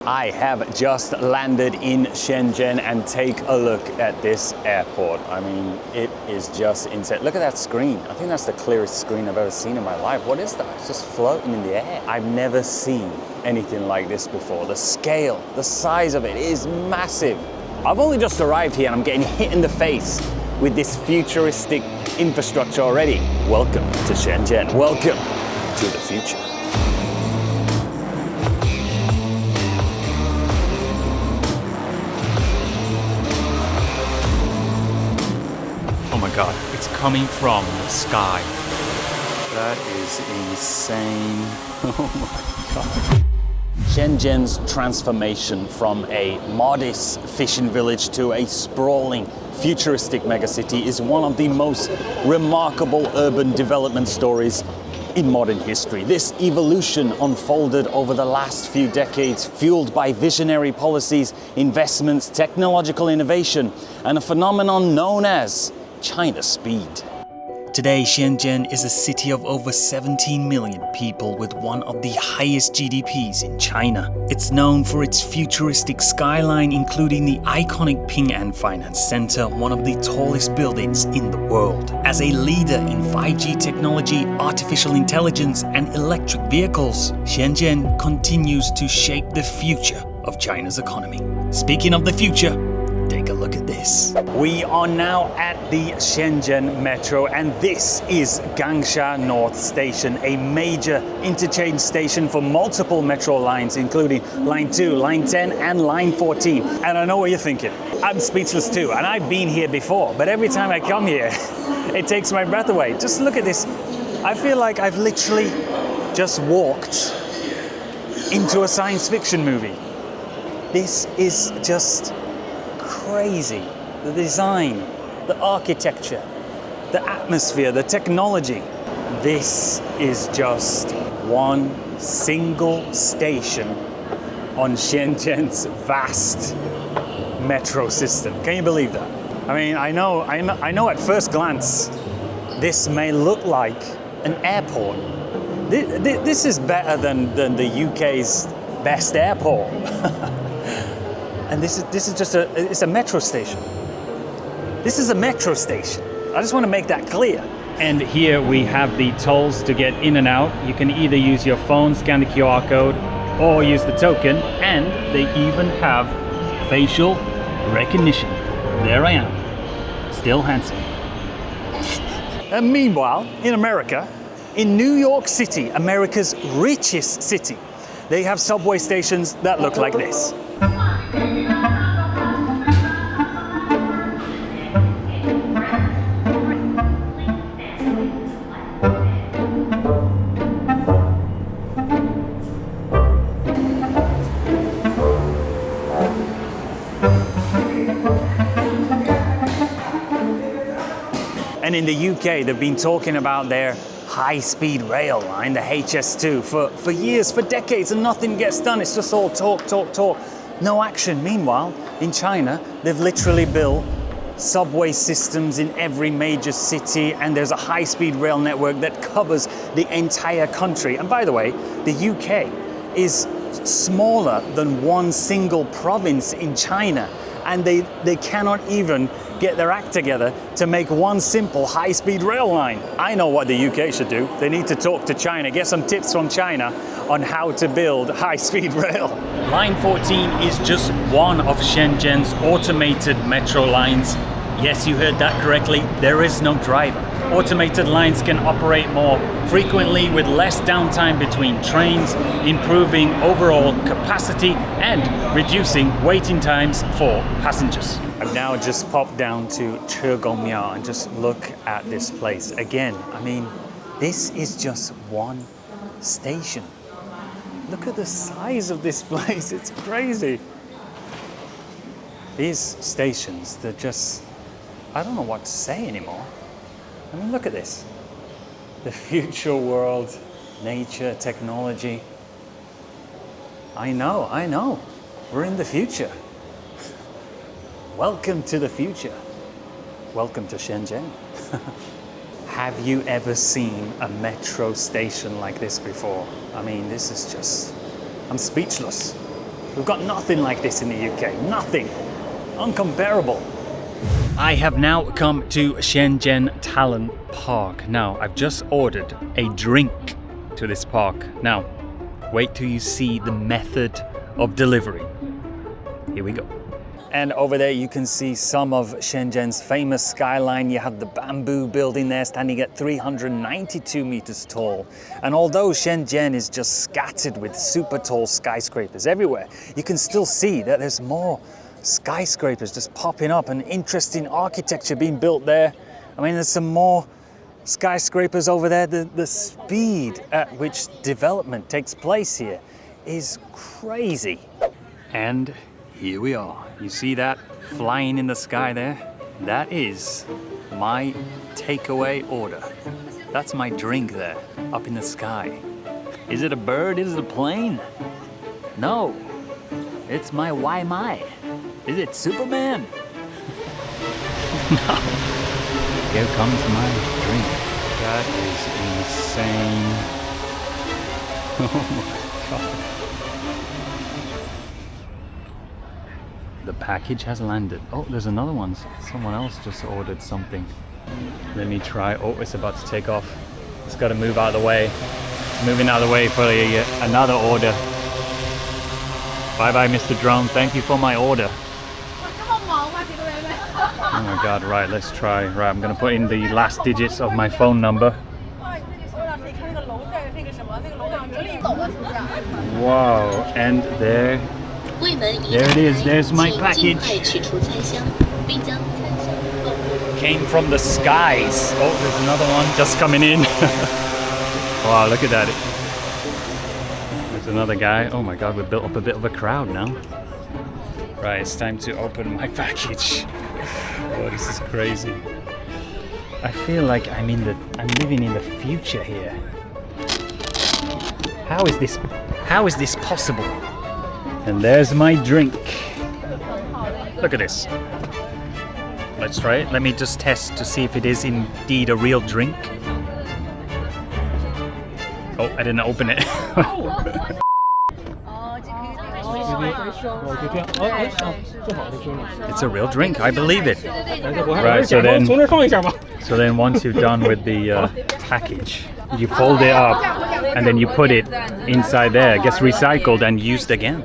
I have just landed in Shenzhen and take a look at this airport. I mean, it is just insane. Look at that screen. I think that's the clearest screen I've ever seen in my life. What is that? It's just floating in the air. I've never seen anything like this before. The scale, the size of it is massive. I've only just arrived here and I'm getting hit in the face with this futuristic infrastructure already. Welcome to Shenzhen. Welcome to the future. Oh my god, it's coming from the sky. That is insane. Oh my god. Shenzhen's transformation from a modest fishing village to a sprawling, futuristic megacity is one of the most remarkable urban development stories in modern history. This evolution unfolded over the last few decades, fueled by visionary policies, investments, technological innovation, and a phenomenon known as China speed. Today, Shenzhen is a city of over 17 million people with one of the highest GDPs in China. It's known for its futuristic skyline, including the iconic Ping An Finance Center, one of the tallest buildings in the world. As a leader in 5G technology, artificial intelligence, and electric vehicles, Shenzhen continues to shape the future of China's economy. Speaking of the future, take a look at this. We are now at the Shenzhen Metro, and this is Gangxia North Station, a major interchange station for multiple metro lines, including Line 2, Line 10, and Line 14. And I know what you're thinking. I'm speechless too, and I've been here before, but every time I come here, it takes my breath away. Just look at this. I feel like I've literally just walked into a science fiction movie. This is just crazy. The design, the architecture, the atmosphere, the technology. This is just one single station on Shenzhen's vast metro system. Can you believe that? I mean, I know at first glance, this may look like an airport. This is better than the UK's best airport. And this is just it's a metro station. This is a metro station. I just want to make that clear. And here we have the tolls to get in and out. You can either use your phone, scan the QR code, or use the token. And they even have facial recognition. There I am, still handsome. And meanwhile, in America, in New York City, America's richest city, they have subway stations that look like this. And in the UK, they've been talking about their high-speed rail line, the HS2, for years, for decades, and nothing gets done. It's just all talk, talk, talk. No action. Meanwhile, in China, they've literally built subway systems in every major city, and there's a high-speed rail network that covers the entire country. And by the way, the UK is smaller than one single province in China, and they cannot even get their act together to make one simple high-speed rail line. I know what the UK should do. They need to talk to China, get some tips from China on how to build high-speed rail. Line 14 is just one of Shenzhen's automated metro lines. Yes, you heard that correctly. There is no driver. Automated lines can operate more frequently with less downtime between trains, improving overall capacity and reducing waiting times for passengers. I've now just popped down to Gangxia and just look at this place again. I mean, this is just one station. Look at the size of this place, it's crazy. These stations, they're just, I don't know what to say anymore. I mean, look at this. The future world, nature, technology. I know. We're in the future. Welcome to the future. Welcome to Shenzhen. Have you ever seen a metro station like this before? I mean, this is just, I'm speechless. We've got nothing like this in the UK. Nothing. Uncomparable. I have now come to Shenzhen Talon Park. Now, I've just ordered a drink to this park. Now, wait till you see the method of delivery. Here we go. And over there you can see some of Shenzhen's famous skyline. You have the bamboo building there standing at 392 meters tall. And although Shenzhen is just scattered with super tall skyscrapers everywhere, you can still see that there's more skyscrapers just popping up and interesting architecture being built there. I mean, there's some more skyscrapers over there. The speed at which development takes place here is crazy. And here we are. You see that flying in the sky there? That is my takeaway order. That's my drink there, up in the sky. Is it a bird? Is it a plane? No, it's my why my. Is it Superman? No. Here comes my drink. That is insane. Oh my God. The package has landed. Oh, there's another one. Someone else just ordered something. Let me try. Oh, it's about to take off. It's got to move out of the way. It's moving out of the way for another order. Bye bye, Mr. Drone. Thank you for my order. Oh my God, right, let's try. Right, I'm gonna put in the last digits of my phone number. Wow, and there it is, there's my package. Came from the skies. Oh, there's another one just coming in. Wow, look at that. There's another guy. Oh my God, we've built up a bit of a crowd now. Right, it's time to open my package. Oh, this is crazy. I feel like I'm living in the future here. How is this possible? And there's my drink. Look at this. Let's try it. Let me just test to see if it is indeed a real drink. Oh, I didn't open it. It's a real drink, I believe it. Right, so then once you're done with the package, you fold it up and then you put it inside there. It gets recycled and used again.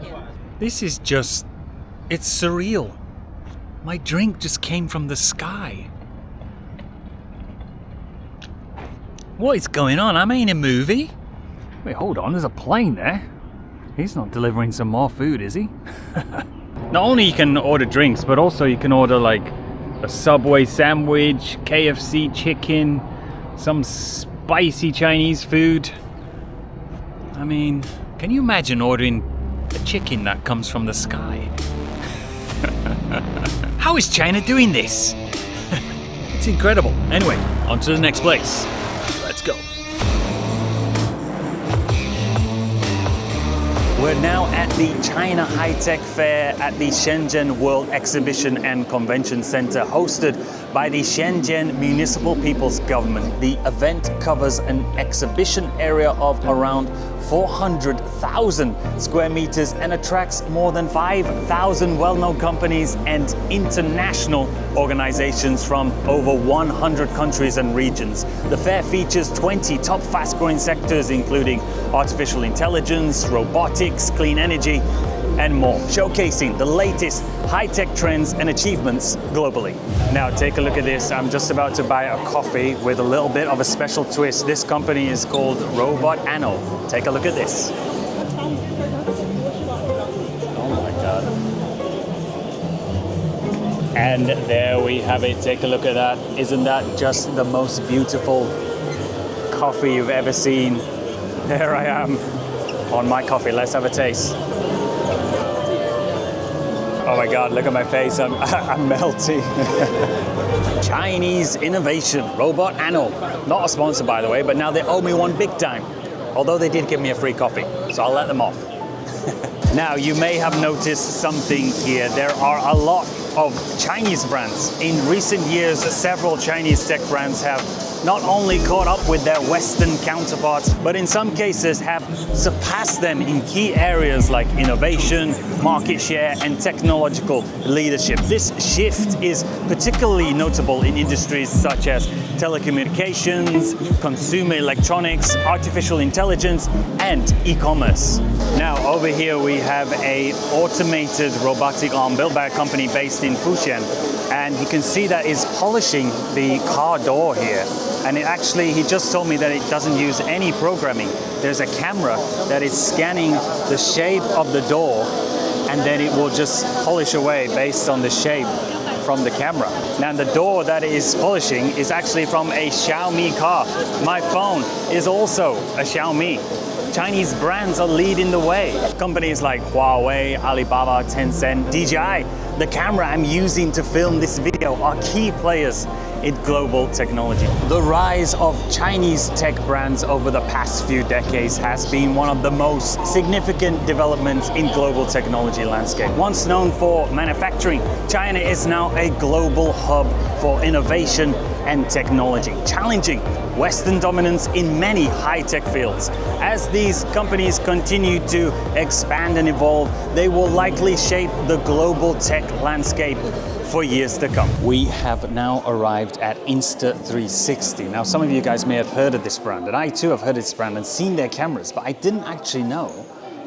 This is just, it's surreal. My drink just came from the sky. What is going on? Am I in a movie? Wait, hold on, there's a plane there. He's not delivering some more food, is he? Not only you can order drinks, but also you can order like a Subway sandwich, KFC chicken, some spicy Chinese food. I mean, can you imagine ordering a chicken that comes from the sky? How is China doing this? It's incredible. Anyway, on to the next place. Let's go. We're now at the China High-Tech Fair at the Shenzhen World Exhibition and Convention Center, hosted by the Shenzhen Municipal People's Government. The event covers an exhibition area of around 400,000 square meters and attracts more than 5,000 well-known companies and international organizations from over 100 countries and regions. The fair features 20 top fast-growing sectors, including artificial intelligence, robotics, clean energy, and more, showcasing the latest high-tech trends and achievements globally. Now take a look at this. I'm just about to buy a coffee with a little bit of a special twist. This company is called Robot Anno. Take a look at this. Oh my God. And there we have it. Take a look at that. Isn't that just the most beautiful coffee you've ever seen? There I am on my coffee. Let's have a taste. Oh my God, look at my face, I'm melting. Chinese innovation, Robot Anno. Not a sponsor, by the way, but now they owe me one big time. Although they did give me a free coffee, so I'll let them off. Now, you may have noticed something here. There are a lot of Chinese brands. In recent years, several Chinese tech brands have not only caught up with their Western counterparts, but in some cases have surpassed them in key areas like innovation, market share, and technological leadership. This shift is particularly notable in industries such as telecommunications, consumer electronics, artificial intelligence, and e-commerce. Now, over here we have a automated robotic arm built by a company based in Fujian, and you can see that it's polishing the car door here. And he just told me that it doesn't use any programming. There's a camera that is scanning the shape of the door, and then it will just polish away based on the shape from the camera. Now, the door that it is polishing is actually from a Xiaomi car. My phone is also a Xiaomi. Chinese brands are leading the way. Companies like Huawei, Alibaba, Tencent, DJI, the camera I'm using to film this video are key players in global technology. The rise of Chinese tech brands over the past few decades has been one of the most significant developments in global technology landscape. Once known for manufacturing, China is now a global hub for innovation and technology, challenging Western dominance in many high-tech fields. As these companies continue to expand and evolve, they will likely shape the global tech landscape for years to come. We have now arrived at Insta360. Now, some of you guys may have heard of this brand, and I too have heard of this brand and seen their cameras, but I didn't actually know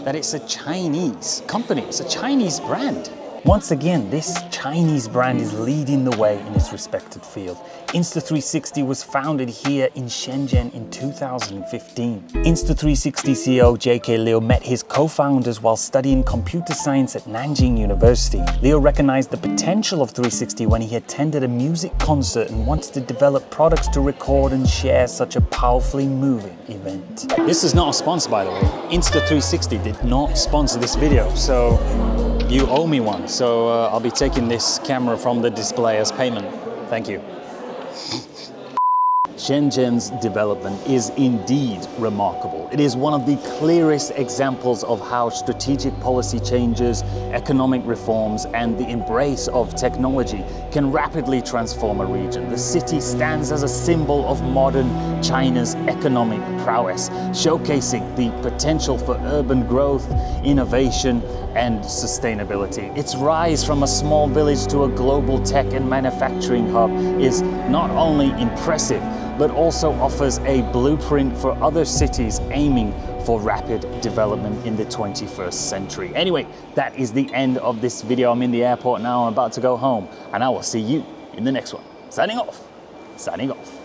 that it's a Chinese company. It's a Chinese brand. Once again, this Chinese brand is leading the way in its respected field. Insta360 was founded here in Shenzhen in 2015. Insta360 CEO J.K. Liu met his co-founders while studying computer science at Nanjing University. Liu recognized the potential of 360 when he attended a music concert and wanted to develop products to record and share such a powerfully moving event. This is not a sponsor, by the way. Insta360 did not sponsor this video, so you owe me one. So I'll be taking this camera from the display as payment. Thank you. Shenzhen's development is indeed remarkable. It is one of the clearest examples of how strategic policy changes, economic reforms, and the embrace of technology can rapidly transform a region. The city stands as a symbol of modern China's economic prowess, showcasing the potential for urban growth, innovation, and sustainability. Its rise from a small village to a global tech and manufacturing hub is not only impressive, but also offers a blueprint for other cities aiming for rapid development in the 21st century. Anyway, that is the end of this video. I'm in the airport now. I'm about to go home, and I will see you in the next one. Signing off. Signing off.